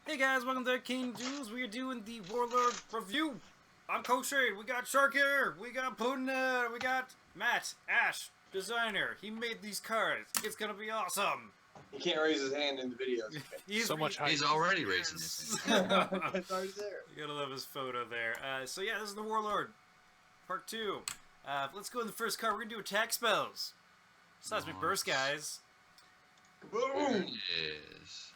Hey guys, welcome to Arcane Duels. We are doing the Warlord review. I'm Coach Shade. We got Shark here. We got Puddin. We got Matt, Ash, designer. He made these cards. It's gonna be awesome. He can't raise his hand in the videos. He's already raising his hand. It's already there. You gotta love his photo there. So yeah, this is the Warlord, part 2. Let's go in the first card. We're gonna do attack spells. Seismic Burst, guys. Boom! Yes.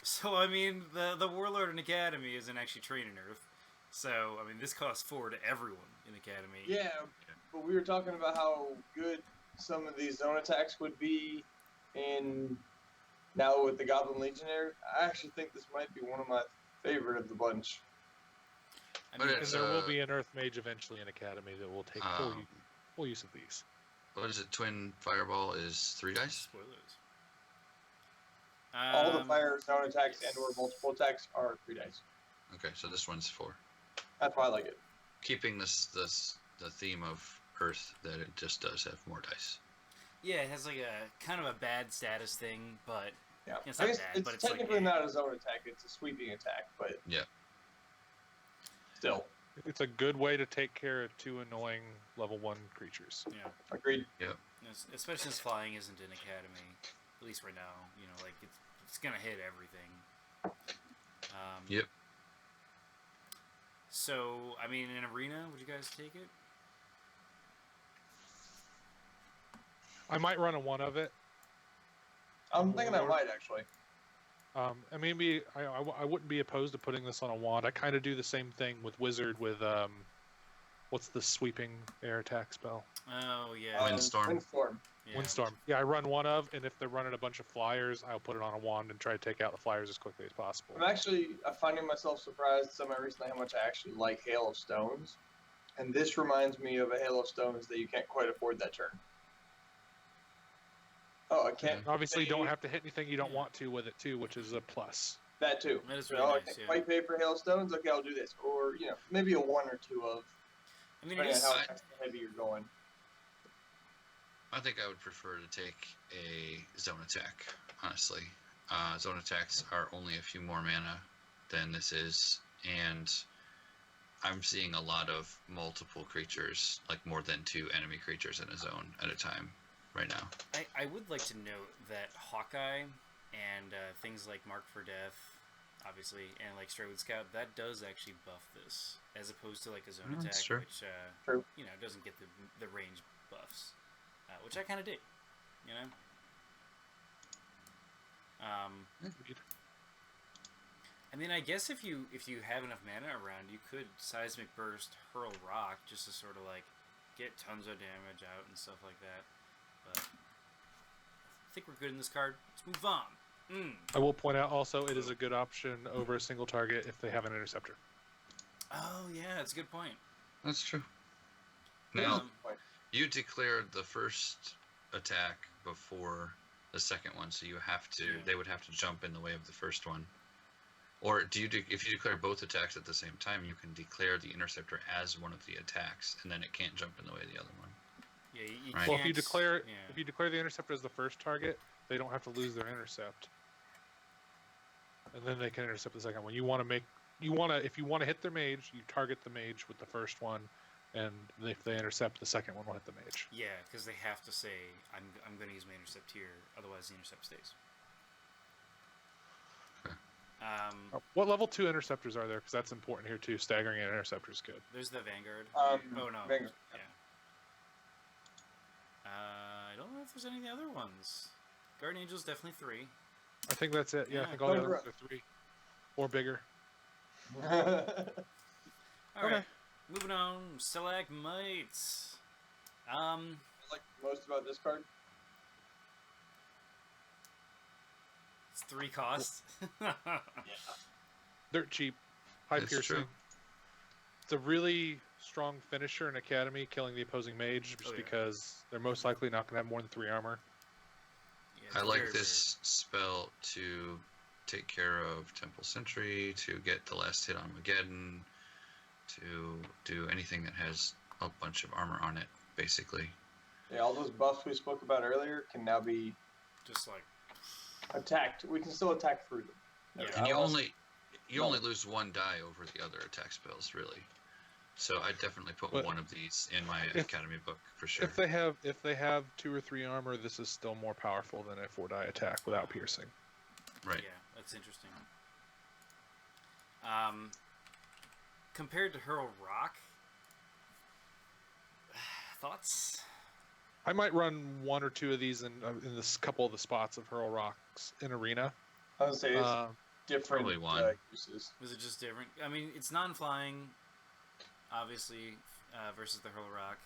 So I mean, the Warlord in Academy isn't actually trained in Earth. So I mean, this costs 4 to everyone in Academy. Yeah, but we were talking about how good some of these zone attacks would be in now with the Goblin Legionnaire. I actually think this might be one of my favorite of the bunch. I mean, And there will be an Earth Mage eventually in Academy that will take full use of these. What is it? Twin Fireball is 3 dice? Spoilers. All the fire zone attacks and or multiple attacks are 3 dice. Okay, so this one's 4. That's why I like it. Keeping the theme of Earth, that it just does have more dice. Yeah, it has like a kind of a bad status thing, but Yeah, it's I not guess bad. But it's it's technically like, not a zone attack; it's a sweeping attack. But yeah, still, It's a good way to take care of 2 annoying level 1 creatures. Yeah, agreed. Yep. especially since flying isn't in Academy, at least right now. You know, like it's gonna hit everything. Yep. So I mean, in Arena, would you guys take it? I might run a 1 of it. I'm thinking I might actually. And maybe I wouldn't be opposed to putting this on a wand. I kind of do the same thing with Wizard with what's the sweeping air attack spell? Oh yeah. Windstorm. Windstorm. Yeah. Windstorm. Yeah, I run 1 of, and if they're running a bunch of flyers, I'll put it on a wand and try to take out the flyers as quickly as possible. I'm finding myself surprised semi recently how much I actually like Hail of Stones, and this reminds me of a Hail of Stones that you can't quite afford that turn. Oh, I can't. Obviously, you don't have to hit anything you don't want to with it too, which is a plus. That too. That is So, really I nice, can't yeah. quite pay for Hail of Stones. Okay, I'll do this, or maybe a 1 or 2 of. I mean, it Depending is. on how heavy you're going. I think I would prefer to take a zone attack, honestly. Zone attacks are only a few more mana than this is, and I'm seeing a lot of multiple creatures, like more than 2 enemy creatures in a zone at a time right now. I would like to note that Hawkeye and things like Mark for Death, obviously, and like Straywood Scout, that does actually buff this, as opposed to like a zone attack, true. which True. Doesn't get the range buffs, which I kind of dig, you know. I mean, I guess if you have enough mana around, you could Seismic Burst, Hurl Rock, just to sort of like get tons of damage out and stuff like that. But I think we're good in this card. Let's move on. I will point out also it is a good option over a single target if they have an interceptor. Oh yeah, that's a good point. That's true. Now, you declared the first attack before the second one, so you have to. Yeah. They would have to jump in the way of the first one. Or if you declare both attacks at the same time, you can declare the interceptor as one of the attacks, and then it can't jump in the way of the other one. Yeah, you Right. Well, if you can't- declare the interceptor as the first target, they don't have to lose their intercept, and then they can intercept the second one. If you want to hit their mage, you target the mage with the first one, and if they intercept, the second one will hit the mage. Yeah, because they have to say, I'm going to use my intercept here, otherwise the intercept stays. Okay. What level 2 interceptors are there? Because that's important here too. Staggering an interceptor is good. There's the Vanguard. Oh no. Vanguard. Yeah. I don't know if there's any of the other ones. Guardian Angel's definitely 3. I think that's it. Yeah, Yeah. I think all the others are 3 or bigger. Alright, moving on. Stalagmites. I like most about this card. It's 3 cost. Dirt cheap, high That's piercing. true. It's a really strong finisher in Academy, killing the opposing mage, just yeah. because they're most likely not going to have more than 3 armor. Yeah, I it's like very, this spell to take care of Temple Sentry, to get the last hit on Mageddon, to do anything that has a bunch of armor on it, basically. Yeah, all those buffs we spoke about earlier can now be just like attacked. We can still attack through them. Yeah. And you I only lose one die over the other attack spells, really. So I definitely put But one of these in my if- academy book for sure. If they have 2 or 3 armor, this is still more powerful than a 4-die attack without piercing. Right. Yeah, that's interesting. Compared to Hurl Rock, thoughts? I might run 1 or 2 of these in this couple of the spots of Hurl Rocks in Arena. I would say it's different Probably one. uses. Was it just different? I mean, it's non-flying, obviously, versus the Hurl Rock.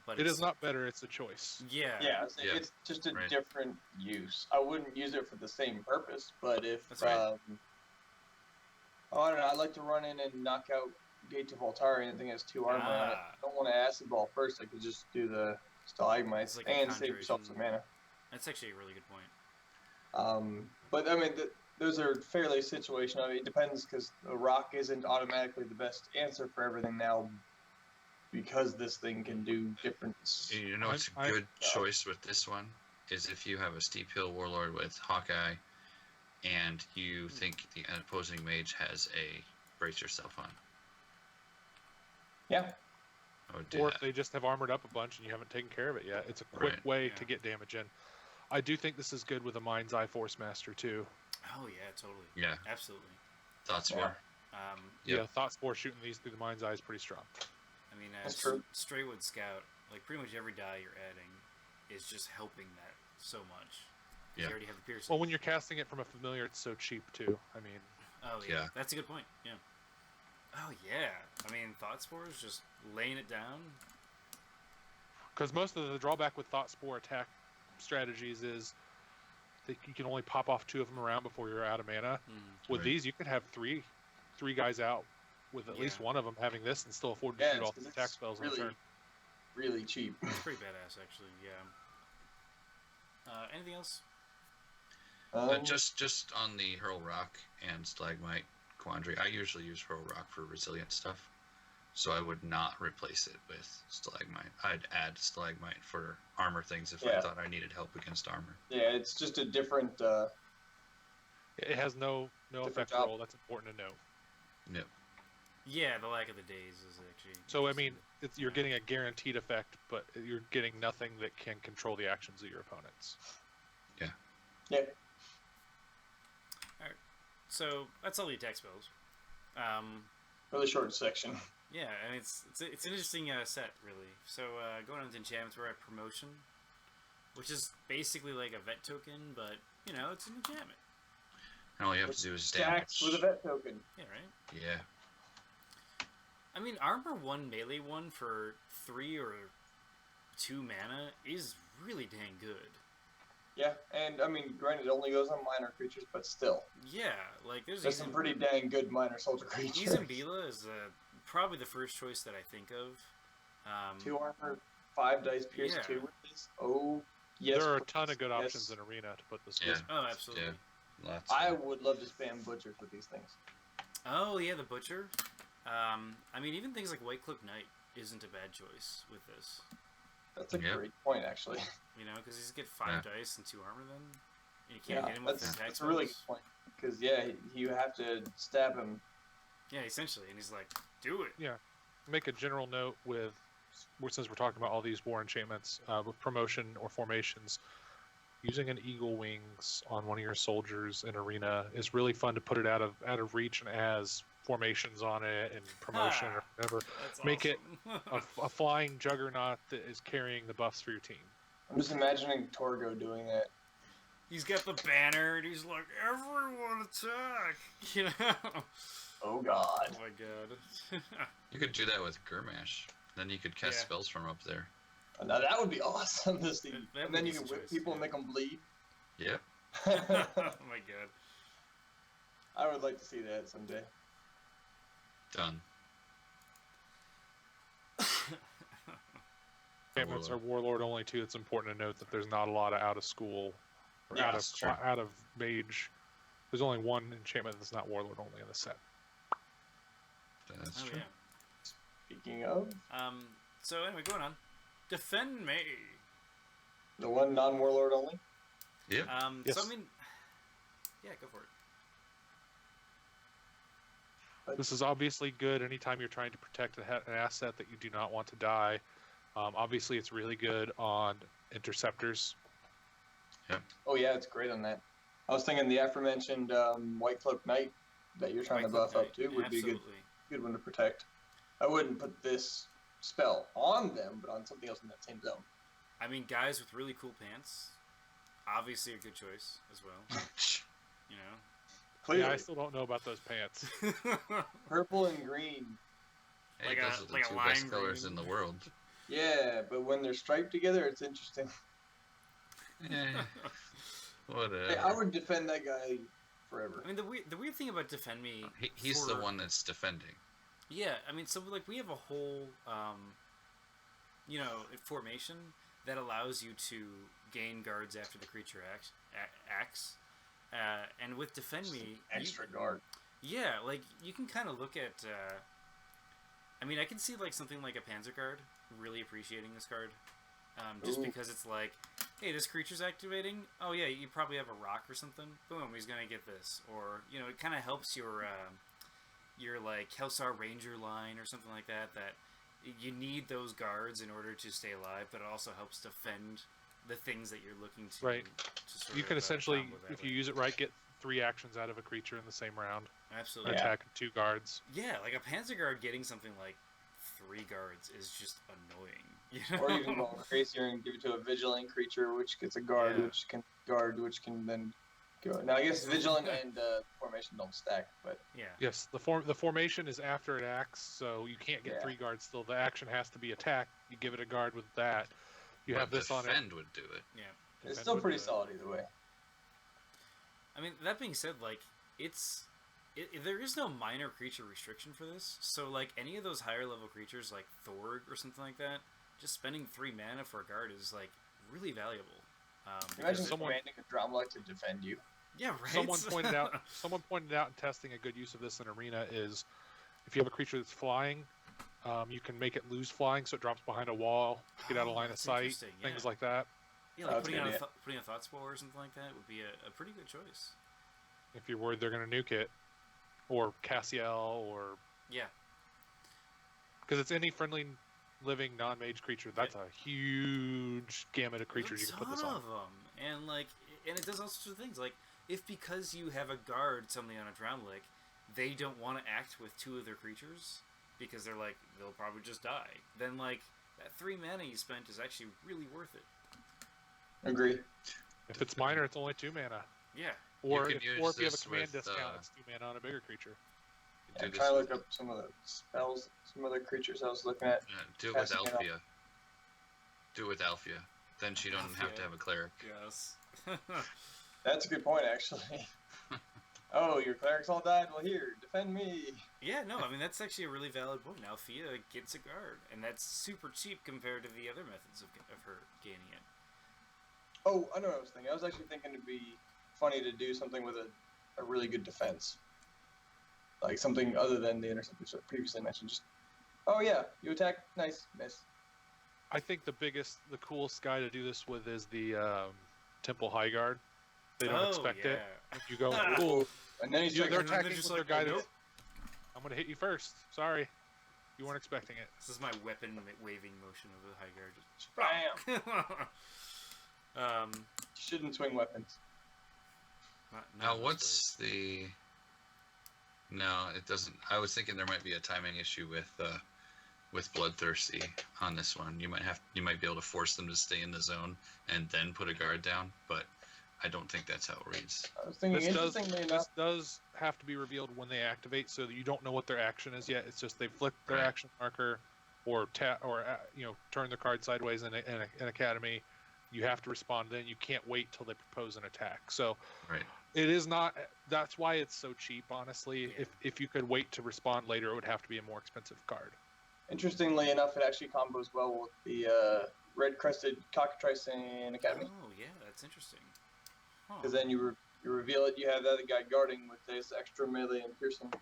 But It it's is not better, it's a choice. Yeah. Yeah, I'd say Yeah. it's just a Right. different use. I wouldn't use it for the same purpose, but if That's right. I don't know, I like to run in and knock out Gate to Voltari, and I think it has 2 armor on it. Ah. I don't want to acid ball first. I could just do the stalagmites It's like a and save yourself some conjuration. mana. That's actually a really good point. But I mean, those are fairly situational. I mean, it depends because the rock isn't automatically the best answer for everything now, because this thing can do different. You know what's a good choice with this one is if you have a Steep Hill Warlord with Hawkeye, and you think the opposing mage has a brace yourself on. Yeah, I would do Or that. if they just have armored up a bunch and you haven't taken care of it yet. It's a quick Right. way Yeah. to get damage in. I do think this is good with a Mind's Eye Force Master too. Oh yeah, totally. Yeah. Absolutely. Thoughts Yeah. were? Yep. Yeah, Thought Spore shooting these through the Mind's Eye is pretty strong. I mean, That's true. Straywood Scout, like pretty much every die you're adding is just helping that so much. 'Cause Yeah. You already have the piercing. Well, when you're casting it from a familiar, it's so cheap too. I mean, Oh yeah. Yeah. That's a good point. Yeah. Oh yeah. I mean, Thought Spore is just laying it down. because most of the drawback with Thought Spore attack strategies is that you can only pop off 2 of them around before you're out of mana. With Right. these, you could have three guys out with at least Yeah. one of them having this and still afford to Yeah, shoot it's off 'cause the attack it's spells really, on turn. really cheap. It's pretty badass, actually. Yeah. Anything else? Just on the Hurl Rock and Stalagmite quandary, I usually use Hurl Rock for resilient stuff, so I would not replace it with Stalagmite. I'd add Stalagmite for armor things if I Yeah. thought I needed help against armor. Yeah, it's just a different. It has no Different effect job. roll. That's important to know. No. Yeah, the lack of the days is actually. So I mean, interesting. you're getting a guaranteed effect, but you're getting nothing that can control the actions of your opponents. Yeah, So that's all the attack spells. really short section. Yeah, and it's an interesting set, really. So going on to enchantments, we're at promotion, which is basically like a vet token, but you know it's an enchantment. And all you have to do is Stacks damage. with a vet token. Yeah, right. Yeah. I mean, armor 1 melee 1 for 3 or 2 mana is really dang good. Yeah, and I mean, granted, it only goes on minor creatures, but still, Yeah, like there's there's some pretty dang good minor soldier creatures. Izambila is probably the first choice that I think of. 2 armor, 5 dice, pierce Yeah. 2 with this. Oh, yes. There are a ton of good yes. options in Arena to put this Yeah. with. Oh, absolutely. Yeah. Lots. I would love to spam butchers with these things. Oh yeah, the butcher. I mean, even things like White Cloak Knight isn't a bad choice with this. That's a Yep. great point, actually. You know, because he's get 5 dice and 2 armor then. And you can't Yeah, hit him with that's, his attack that's a really good spells. point. Because, yeah, you have to stab him. Yeah, essentially, and he's like, do it. Make a general note with, since we're talking about all these war enchantments, with promotion or formations, using an eagle wings on one of your soldiers in Arena is really fun to put it out of reach and as formations on it and promotion or whatever. That's Make it awesome. a flying juggernaut that is carrying the buffs for your team. I'm just imagining Torgo doing that. He's got the banner, and he's like, everyone attack! You know? Oh, God. Oh my god. You could do that with Gurmash. Then you could cast Yeah. spells from up there. Now, that would be awesome to see. That And would then be you can some whip choice, people and yeah. make them bleed. Yep. Oh my god. I would like to see that someday. Done. Enchantments are Warlord only too. It's important to note that there's not a lot of out of school or Yeah, out that's of true. out of mage. There's only one enchantment that's not Warlord only in the set. That's Oh true. yeah. Speaking of, So anyway, going on. Defend me. the one non-warlord only. Yep. Yes. So I mean, yeah, go for it. This is obviously good anytime you're trying to protect an asset that you do not want to die. Obviously, it's really good on interceptors. Oh yeah, it's great on that. I was thinking the aforementioned White Cloak Knight that you're trying White to Cloak buff up Knight, too would be a absolutely. good one to protect. I wouldn't put this spell on them, but on something else in that same zone. I mean, guys with really cool pants, obviously a good choice as well. You know. Clearly, Yeah, I still don't know about those pants. purple and green. Hey, Like those are the a two lime best colors green. in the world. Yeah, but when they're striped together, it's interesting. Whatever. Hey, I would defend that guy forever. I mean, the weird thing about Defend Me, He's the one that's defending. Yeah, I mean, so like we have a whole, formation that allows you to gain guards after the creature acts. And with Defend Me, Extra guard. Yeah, like you can kind of look at. I mean, I can see like something like a Panzer Guard really appreciating this card, just because it's like, hey, this creature's activating. Oh yeah, you probably have a rock or something. Boom, he's gonna get this, or it kind of helps your like Kelsar Ranger line or something like that. That you need those guards in order to stay alive, but it also helps defend the things that you're looking to. Right. You can essentially, if you way. use it right, get 3 actions out of a creature in the same round. Absolutely. An attack and 2 guards. Yeah, like a Panzer Guard getting something like 3 guards is just annoying. You know? Or even go crazier and give it to a vigilant creature, which gets a guard, which can then go. Now I guess vigilant and formation don't stack, but yeah. Yes, the formation is after it acts, so you can't get 3 guards still. The action has to be attack. You give it a guard with that. You have this on it. Defend would do it. Yeah. it's still pretty solid either way. I mean, that being said, like there is no minor creature restriction for this. So like any of those higher level creatures like Thorg or something like that, just spending 3 mana for a guard is like really valuable. Imagine commanding a Dromlek to defend you. Yeah, right. Someone pointed out in testing a good use of this in Arena is if you have a creature that's flying, you can make it lose flying, so it drops behind a wall, get out of line of sight, things like that. Yeah, like putting a Thought Spore or something like that would be a pretty good choice. If you're worried they're going to nuke it, or Cassiel, or because it's any friendly living non-mage creature. That's a huge gamut of creatures you can put this on. Of them, and it does all sorts of things. Like if because you have a guard suddenly on a Drownlick, they don't want to act with 2 of their creatures because they're like they'll probably just die. Then like that 3 mana you spent is actually really worth it. Agree. If it's minor, it's only 2 mana. Yeah. Or if you have a command discount, it's 2 mana on a bigger creature. Yeah, I'm trying to look up some of the spells, some other creatures I was looking at. Do it with Alfia. Do it with Alfia. Then she don't have to have a cleric. Yes. That's a good point, actually. Oh, your clerics all died? Well, here, defend me. Yeah, no, I mean, that's actually a really valid point. Alfia gets a guard, and that's super cheap compared to the other methods of her gaining it. Oh, I know what I was thinking. I was actually thinking it'd be funny to do something with a really good defense. Like something other than the interceptors I previously mentioned. Just, oh yeah, you attack, nice, miss. I think the coolest guy to do this with is the Temple High Guard. They don't expect it. You go, cool. And then they're attacking just with like, their guy. nope. I'm going to hit you first. Sorry. You weren't expecting it. This is my weapon waving motion of the High Guard. Just bam! You shouldn't swing weapons. Now, what's the... No, it doesn't. I was thinking there might be a timing issue with Bloodthirsty on this one. You might be able to force them to stay in the zone and then put a guard down, but I don't think that's how it reads. I was thinking, this does have to be revealed when they activate, so that you don't know what their action is yet. It's just they flick their action marker, or turn their card sideways in Academy. You have to respond. Then you can't wait till they propose an attack. So it is not. That's why it's so cheap. Honestly, if you could wait to respond later, it would have to be a more expensive card. Interestingly enough, it actually combos well with the red-crested cockatrice in Academy. Oh yeah, that's interesting. Because then you reveal it, you have the other guy guarding with this extra melee and piercing.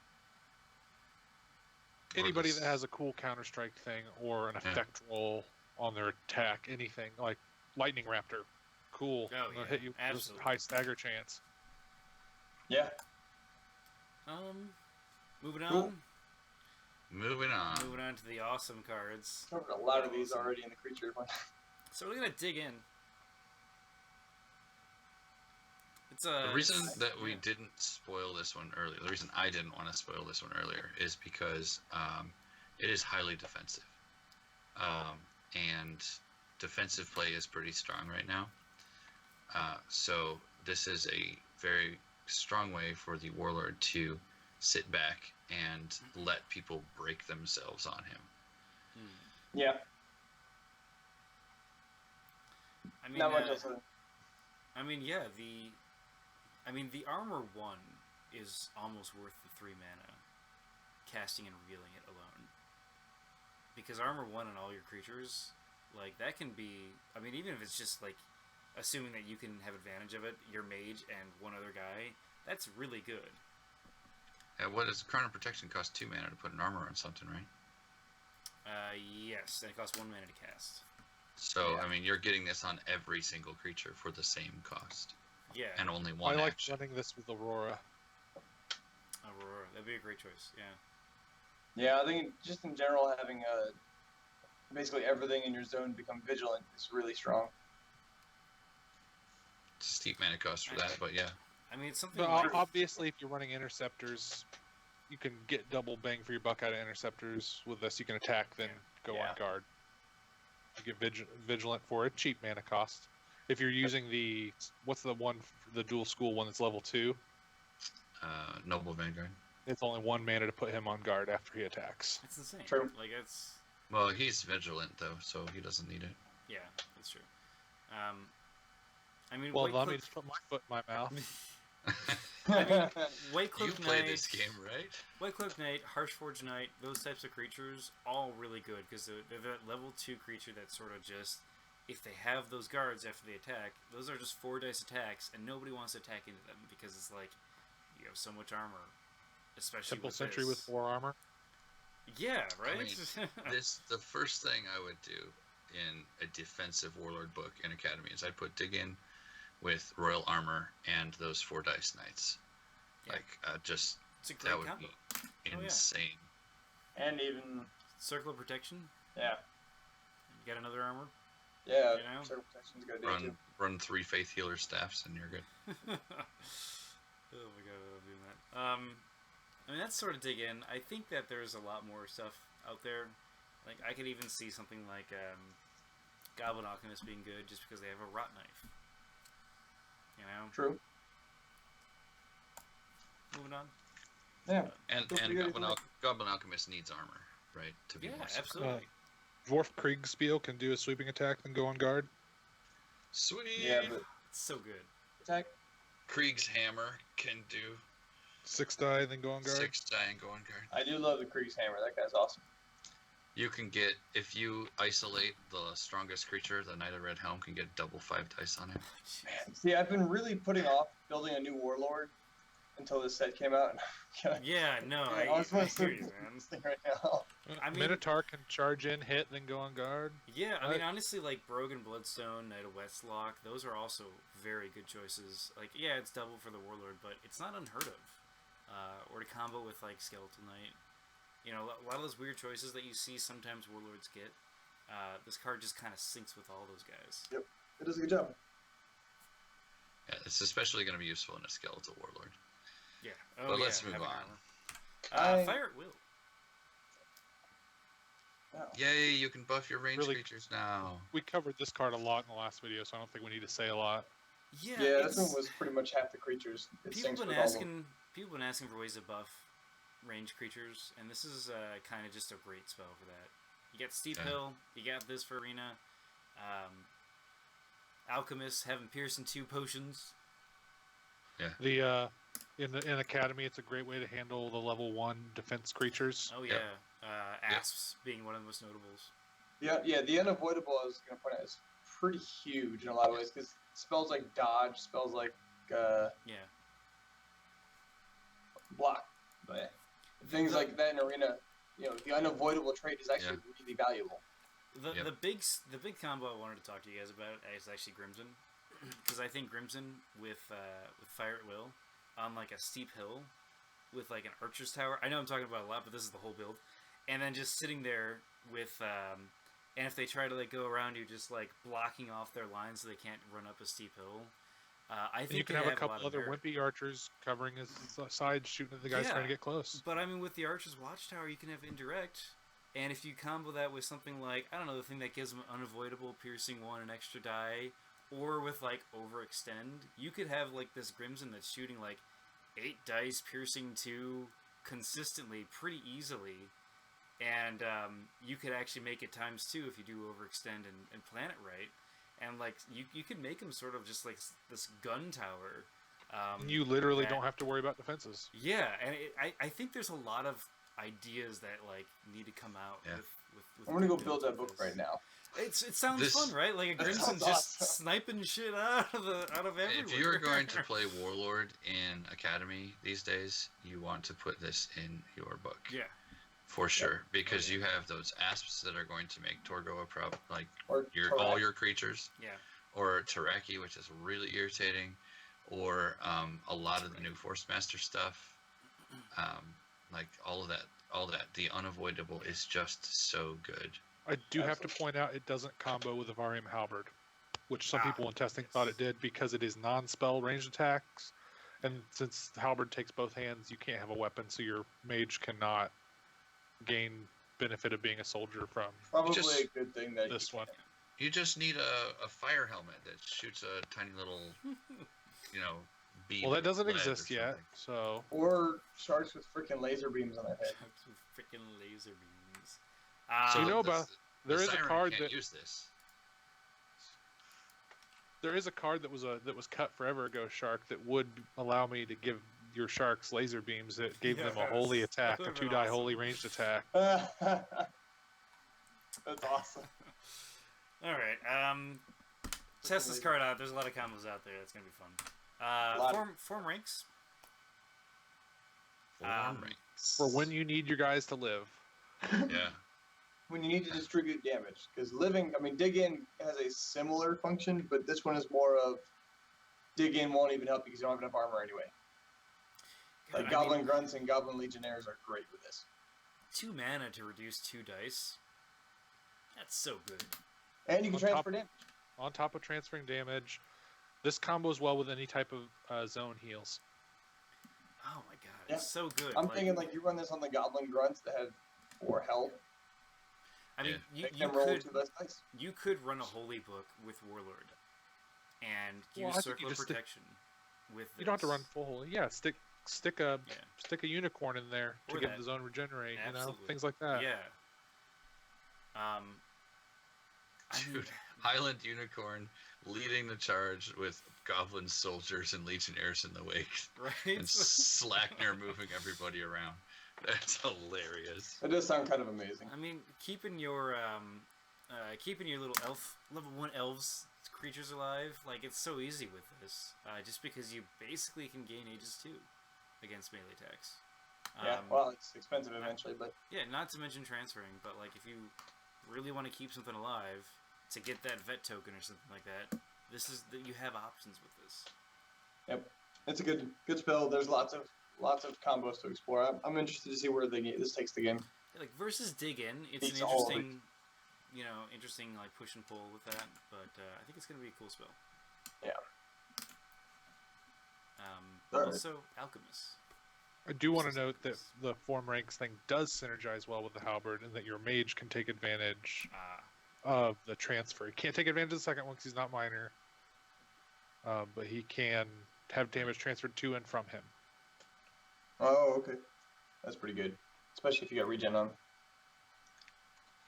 Anybody that has a cool Counter-Strike thing or an effect roll on their attack, anything like Lightning Raptor, cool. Oh, They'll hit you with a high stagger chance. Yeah. Moving on. Cool. Moving on. Moving on to the awesome cards. Covered a lot of these Awesome. already in the creature one. So we're gonna dig in. It's The reason that we yeah. didn't spoil this one earlier, the reason I didn't want to spoil this one earlier, is because it is highly defensive. And defensive play is pretty strong right now. So this is a very strong way for the Warlord to sit back and let people break themselves on him. Yeah. I mean, Not much else. yeah. The armor 1 is almost worth the 3 mana, casting and revealing it alone. Because armor 1 on all your creatures, like that can be. I mean, even if it's just like, assuming that you can have advantage of it, your mage and one other guy, that's really good. What does Crown of Protection cost 2 mana to put an armor on something, right? Yes, and it costs 1 mana to cast. So, Yeah. I mean, you're getting this on every single creature for the same cost. Yeah, And only one I like action. running this with Aurora. Aurora, that'd be a great choice. Yeah. Yeah, I think just in general having basically everything in your zone become vigilant is really strong. It's a steep mana cost for that, but yeah. I mean, it's something. But Like, obviously, if you're running interceptors, you can get double bang for your buck out of interceptors. With this, you can attack, then go Yeah. on guard. You get vigilant for a cheap mana cost. If you're using the what's the one, the dual school one that's level 2, Noble Vanguard. it's only 1 mana to put him on guard after he attacks. it's insane. True. Like it's. Well, he's vigilant, though, so he doesn't need it. Yeah, that's true. I mean, Well, White let me Cloak- just put my foot in my mouth. White Cloak You play Knight, this game, right? White Cloak Knight, Harshforge Knight, those types of creatures, all really good because they're that level 2 creature that sort of just, if they have those guards after they attack, those are just 4 dice attacks, and nobody wants to attack into them because it's like you have so much armor, especially Simple with Sentry this. with 4 armor. Yeah, right. I mean, the first thing I would do in a defensive Warlord book in Academy is I'd put Dig In with Royal Armor and those 4 dice knights. Yeah. Like, just It's a great that would combo. be Oh, yeah. insane. And even Circle of Protection. yeah, You got another armor. yeah, You know? circle protection's a good idea too. Run 3 Faith Healer staffs and you're good. Oh my god, I love doing that. I mean, that's sort of dig in. I think that there's a lot more stuff out there. Like, I could even see something like Goblin Alchemist being good just because they have a rot knife. You know? True. Moving on. Yeah. And Don't forget Goblin Alchemist needs armor, right? To be Yeah, more successful. absolutely. Dwarf Kriegspiel can do a sweeping attack, then go on guard. Sweet! Yeah, but It's so good. attack. Krieg's Hammer can do 6 die, then go on guard. 6 die and go on guard. I do love the Krieg's Hammer. That guy's awesome. You can get, if you isolate the strongest creature, the Knight of Red Helm can get double 5 dice on him. Jeez. See, I've been really putting off building a new Warlord until this set came out. Yeah, no, I I was supposed hear to you, man. this thing right now. I mean- Minotaur can charge in, hit, then go on guard. Yeah, I Right. mean, honestly, like Brogan Bloodstone, Knight of Westlock, those are also very good choices. Like, yeah, it's double for the Warlord, but it's not unheard of. Or to combo with, like, Skeletal Knight. You know, a lot of those weird choices that you see sometimes Warlords get, this card just kind of syncs with all those guys. It does a good job. Yeah, it's especially going to be useful in a Skeletal Warlord. Yeah. But let's move having on. armor. I- Fire at Will. Wow. Yay, you can buff your ranged Really- creatures now. We covered this card a lot in the last video, so I don't think we need to say a lot. Yeah, Yeah, it's, this one was pretty much half the creatures. It people sinks been with all of them. people been asking for ways to buff ranged creatures, and this is kind of just a great spell for that. You got Steep Yeah. Hill, you got this for Arena. Alchemists having Pearson 2 potions. The in Academy, it's a great way to handle the level 1 defense creatures. Oh Yep. yeah, Asps being one of the most notables. Yeah, the unavoidable I was going to point out is pretty huge in a lot of ways because spells like dodge, spells like Yeah, block, but things like that in Arena, you know, the unavoidable trait is actually really valuable. the the big combo I wanted to talk to you guys about is actually Crimson, because I think Crimson with Fire at Will on like a steep hill with like an archer's tower. I know I'm talking about a lot, but this is the whole build. And then just sitting there with, and if they try to like go around you, just like blocking off their lines so they can't run up a steep hill. I think And you can they have a lot couple of other merit. wimpy archers covering his side, shooting at the guys trying to get close. But I mean, with the Archer's Watchtower, you can have indirect, and if you combo that with something like, I don't know, the thing that gives them unavoidable piercing 1, an extra die, or with like overextend, you could have like this Crimson that's shooting like 8 dice, piercing 2 consistently, pretty easily, and you could actually make it times 2 if you do overextend and plan it right. And like you could make them sort of just like this gun tower. And you literally don't have to worry about defenses. Yeah, and I think there's a lot of ideas that like need to come out. Yeah. With I'm gonna go builds build that like book this. right now. It sounds fun, right? Like a That Grimson sounds just awesome. sniping shit out of everywhere. If you are going to play Warlord in Academy these days, you want to put this in your book. yeah, For sure, because you have those asps that are going to make Torgo a problem, like Or all Tarak. your creatures, yeah, or Taraki, which is really irritating, or a lot of the new Force Master stuff, like all of that. The unavoidable is just so good. I do have to Absolutely. point out it doesn't combo with the Varium Halberd, which some people in testing thought it did because it is non-spell ranged attacks. And since the Halberd takes both hands, you can't have a weapon, so your mage cannot gain benefit of being a soldier from Probably Just- a good thing that this you one. can. You just need a fire helmet that shoots a tiny little, bead. Well, that of doesn't lead or exist yet, something. so Or sharks with freaking laser beams on their head. with freaking laser beams. So you know the- about the there is a Siren card can't that use this. there is a card that was cut forever ago, Shark, that would allow me to give your sharks laser beams that gave them a holy Yes, attack, that a would've been 2-die awesome. holy ranged attack. That's awesome. All right, test this card out. There's a lot of combos out there. That's gonna be fun. Lot of- Form ranks. Four Um, ranks. For when you need your guys to live. Yeah. When you need to distribute damage, because dig in has a similar function, but this one is more of dig in won't even help you because you don't have enough armor anyway. God, Like I Goblin mean, Grunts and Goblin Legionnaires are great with this. 2 mana to reduce 2 dice. That's so good. And you can On top- transfer damage. On top of transferring damage, this combos well with any type of zone heals. Oh my god, Yeah. it's so good. I'm thinking like you run this on the Goblin Grunts that have 4 health. I mean, you Make them roll could 2 less dice. you could run a holy book with Warlord, and Well, I use think Circle you of just Protection with. You don't have to this. run full holy. Yeah, stick a unicorn in there to Or give that. the zone regenerate. Absolutely. Things like that. Yeah. I mean, Dude, Highland Unicorn leading the charge with Goblin soldiers and Legionnaires in the wake, right? and Slackner moving everybody around. That's hilarious. It does sound kind of amazing. I mean, keeping your little level 1 elves creatures alive, like it's so easy with this. Just because you basically can gain ages 2 against melee attacks. Yeah, well, it's expensive eventually, but Yeah, not to mention transferring, but like if you really want to keep something alive to get that vet token or something like that, you have options with this. it's a good spell. There's lots of combos to explore. I'm interested to see where this takes the game. Yeah, like versus dig in, it's Beats an all of it. interesting like push and pull with that. But I think it's gonna be a cool spell. Yeah. But Alright. also Alchemist. I do want to note that the form ranks thing does synergize well with the halberd, and that your mage can take advantage of the transfer. He can't take advantage of the second one because he's not minor, but he can have damage transferred to and from him. Oh, okay. That's pretty good, especially if you got regen on.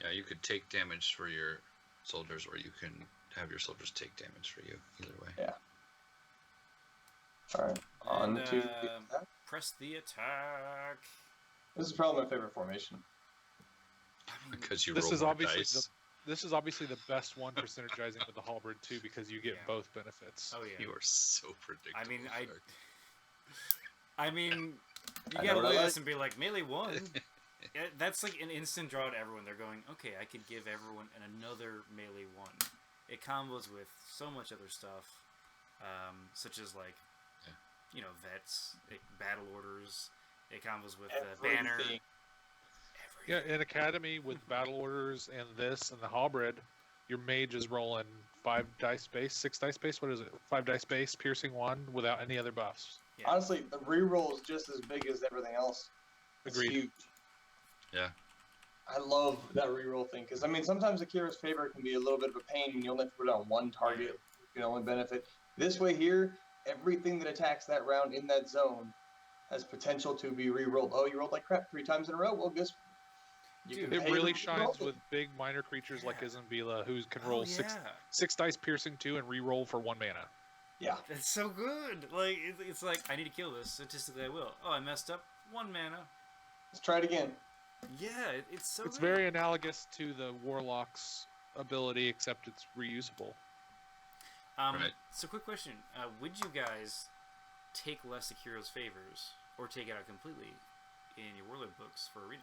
Yeah, you could take damage for your soldiers, or you can have your soldiers take damage for you. Either way. Yeah. All right, on And, to the attack. press the attack. This is probably my favorite formation. I mean, Because you This roll is more obviously dice. This is obviously the best one for synergizing with the halberd too, because you get Yeah. both benefits. oh yeah. You are so predictable. Shark. I mean, you I know gotta what I look at like. this and be like, melee 1. That's like an instant draw to everyone. They're going, okay, I could give everyone another melee 1. It combos with so much other stuff, such as like, Yeah. vets, like battle orders, It combos with Banner. Everything. Yeah, in Academy with battle orders and this and the hybrid, your mage is rolling 5 dice base, 6 dice base. What is it? 5 dice base, piercing 1 without any other buffs. Yeah. Honestly, the reroll is just as big as everything else. It's Agreed. huge. Yeah. I love that reroll thing because I mean sometimes Akira's favor can be a little bit of a pain when you only have to put it on one target. You can only benefit this way here. Everything that attacks that round in that zone has potential to be re-rolled. Oh, you rolled like crap 3 times in a row. Well, guess you Dude, can It pay really to shines re-roll it. with big minor creatures like Yeah. Isambila, who can Oh, roll yeah. 6 dice piercing 2 and re-roll for 1 mana. Yeah, That's so good. Like it's like I need to kill this. Statistically, I will. Oh, I messed up. 1 mana. let's try it again. Yeah, it's so. It's good. very analogous to the Warlock's ability, except it's reusable. Right. So, quick question: would you guys take less Akira's favors, or take it out completely in your Warlord books for Arena?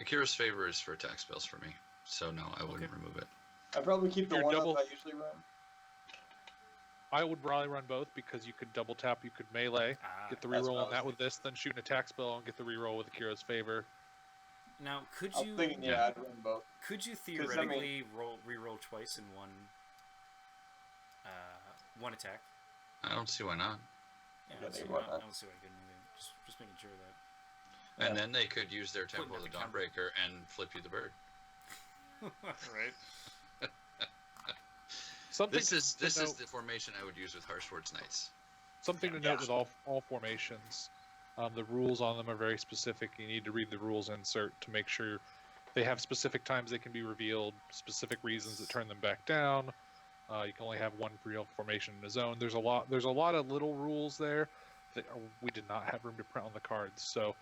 Akira's favor is for attack spells for me, so no, I wouldn't Okay. remove it. I probably keep the Your one double- up I usually run. I would probably run both because you could double tap, you could melee, get the That's reroll what I on that was with this, then shoot an attack spell and get the reroll with Akira's favor. Now, could I'm you thinking, Yeah. I'd run both. could you 'Cause, I mean- theoretically re-roll twice in one attack? I don't see why not. Yeah, Yeah, I don't they see want why- I that. don't see why I couldn't either. Just making sure that. And Yeah. then they could use their Putting Temple of up the a combo. Dawnbreaker and flip you the bird. Right. Something This is to note- the formation I would use with Harshword's Knights. Something to Yeah. note with all formations, the rules on them are very specific. You need to read the rules insert to make sure they have specific times they can be revealed, specific reasons that turn them back down. You can only have one real formation in a zone. There's a lot of little rules there that we did not have room to print on the cards. So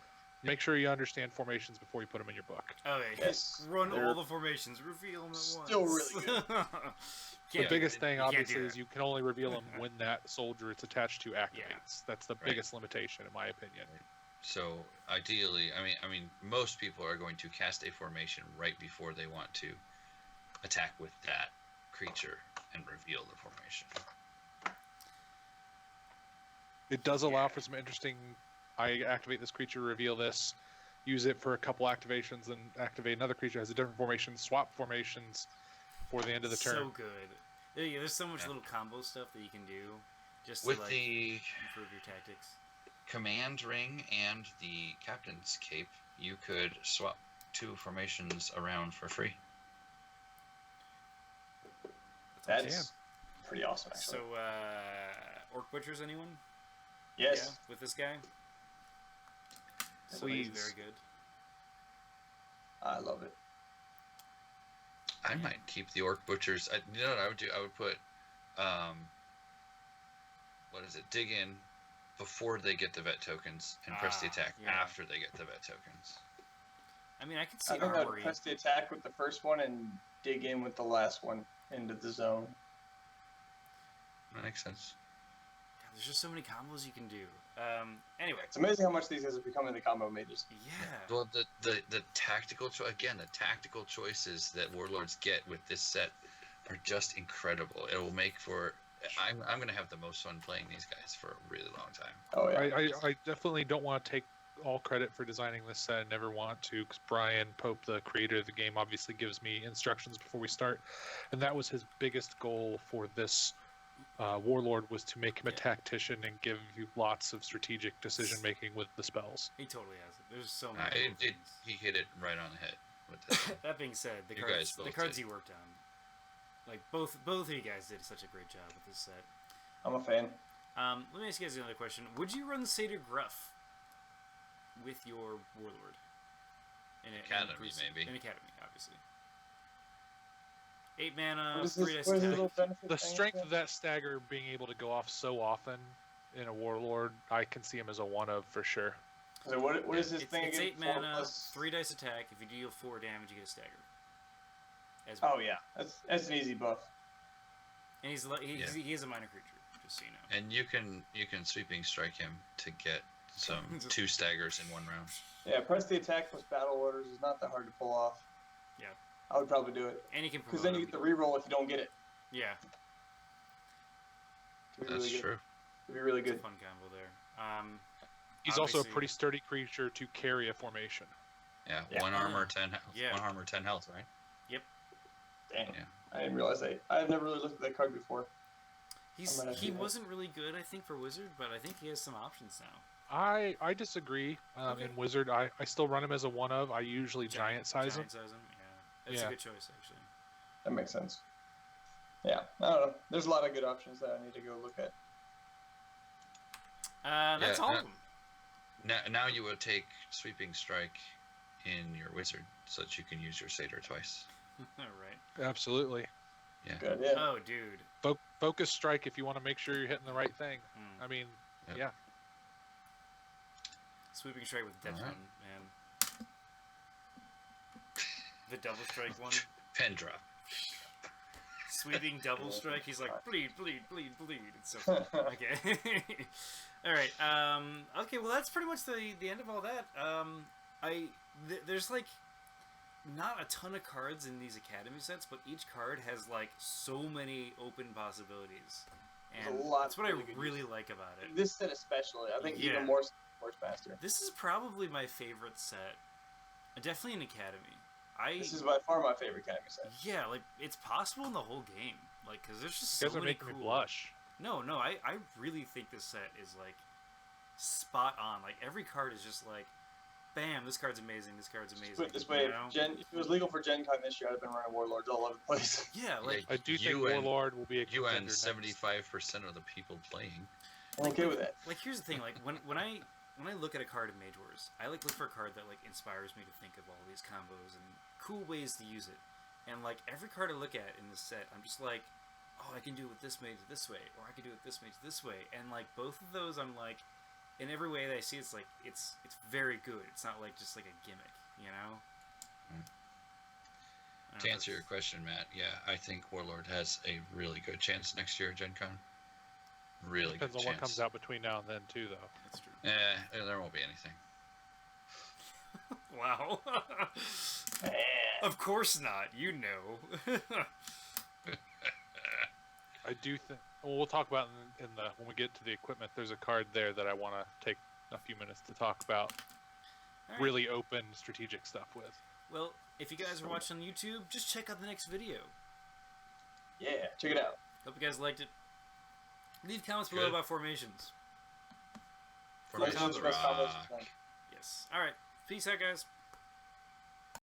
make sure you understand formations before you put them in your book. Okay. Yes, Run they're all the formations. Reveal them at once. still really good. The Can't- biggest thing, you can't do obviously, is that. you can only reveal them when that soldier it's attached to activates. That's the Right. biggest limitation, in my opinion. So ideally, I mean, most people are going to cast a formation right before they want to attack with that creature and reveal the formation. It does allow Yeah. for some interesting. I activate this creature, reveal this, use it for a couple activations, and activate another creature that has a different formation. Swap formations for the end of the turn. So good. Yeah, there's so much Yeah. little combo stuff that you can do, just With to like the improve your tactics. command ring and the captain's cape, you could swap 2 formations around for free. That's pretty awesome, actually. So, Orc Butchers, anyone? yes. Yeah, with this guy? So Please. very good. I love it. I might keep the Orc Butchers. You know what I would do? I would put, what is it? Dig in before they get the vet tokens and press the attack yeah. after they get the vet tokens. I mean, I could I see think I'd Armory. press the attack with the first one and dig in with the last one into the zone. That makes sense. God, there's just so many combos you can do. Anyway, It's amazing how much these guys are becoming the combo mages. yeah. Well, the tactical the tactical choices that warlords get with this set are just incredible. It will make for. I'm going to have the most fun playing these guys for a really long time. Oh yeah. I definitely don't want to take all credit for designing this set. I never want to, because Brian Pope, the creator of the game, obviously gives me instructions before we start, and that was his biggest goal for this Warlord, was to make him a Yeah. tactician and give you lots of strategic decision making with the spells. He totally has it. There's so many cool things. He hit it right on the head with this. That being said, You guys the both cards did. he worked on, like both of you guys did such a great job with this set. I'm a fan. Let me ask you guys another question. Would you run Satyr Gruff with your Warlord? Academy, maybe. In Academy, obviously. 8 mana, What is 3 this? dice What is this attack. little benefit The thing strength again? of that stagger being able to go off so often in a Warlord, I can see him as a one of for sure. So what is this It's, thing it's again? 8 4 mana, plus- 3 dice attack. If you deal 4 damage, you get a stagger. As Oh yeah, that's an easy buff. And he is a minor creature, just so you know. And you can sweeping strike him to get some 2 staggers in 1 round. Yeah, press the attack plus battle orders is not that hard to pull off. Yeah. I would probably do it And you can because promote then you him. get the reroll if you don't get it. Yeah, Could be That's really good. true. Could be really it's a good. fun combo there. He's also a obviously- pretty sturdy creature to carry a formation. Yeah, Yeah. 1 armor, 10 health. Yeah. 1 armor, 10 health, right? Dang. Yeah. I didn't realize that. I've never really looked at that card before. I'm gonna He do that. wasn't really good, I think, for Wizard, but I think he has some options now. I disagree. Okay. In Wizard, I still run him as a 1 of. I usually giant size him. Giant size him, yeah. That's Yeah. a good choice, actually. That makes sense. Yeah, I don't know. There's a lot of good options that I need to go look at. That's Yeah, all of them. Now you would take Sweeping Strike in your Wizard so that you can use your Satyr twice. Right. Absolutely. Good, yeah. Oh, dude. Focus strike if you want to make sure you're hitting the right thing. Hmm. I mean, Yep. yeah. Sweeping strike with Death Alright. Run, man. The double strike one. Pen drop. Sweeping double strike. He's like, bleed, bleed, bleed, bleed. It's so fun. Okay. All right. Okay. Well, that's pretty much the end of all that. There's like not a ton of cards in these Academy sets, but each card has like so many open possibilities, and There's a lot that's what I really good really like about it. This set especially, I think Yeah. even more works faster. This is probably my favorite set. Definitely an Academy. This is by far my favorite Academy set. Yeah, like it's possible in the whole game. Like, cause there's just You so guys are many making cool. me blush. No, I really think this set is like spot on. Like every card is just like, bam, this card's amazing. This card's amazing. Put it this way, you know? if it was legal for Gen Con this year, I'd have been running Warlords all over the place. Yeah, like I do think You and- Warlord will be a You contender and next. 75% of the people playing. I'm okay with that. like here's the thing. Like when I look at a card in Mage Wars, I like look for a card that like inspires me to think of all these combos and cool ways to use it. And like every card I look at in this set, I'm just like, oh, I can do it with this mage this way, or I can do it with this mage this way. And like both of those, I'm like, in every way that I see, it's like it's very good. It's not like just like a gimmick, you know. Mm. I don't To know, answer your question, Matt, yeah, I think Warlord has a really good chance next year at Gen Con. Really Depends good on chance. what comes out between now and then, too, though. That's true. There won't be anything. Wow. Of course not. You know. I do think. Well, we'll talk about in the when we get to the equipment. There's a card there that I want to take a few minutes to talk about. All right. Really open strategic stuff with. Well, if you guys are watching on YouTube, just check out the next video. Yeah, check it out. Hope you guys liked it. Leave comments below Good. about formations. Formation of Formations, the best combos, Rock. fun. Yes. All right. Peace out, guys.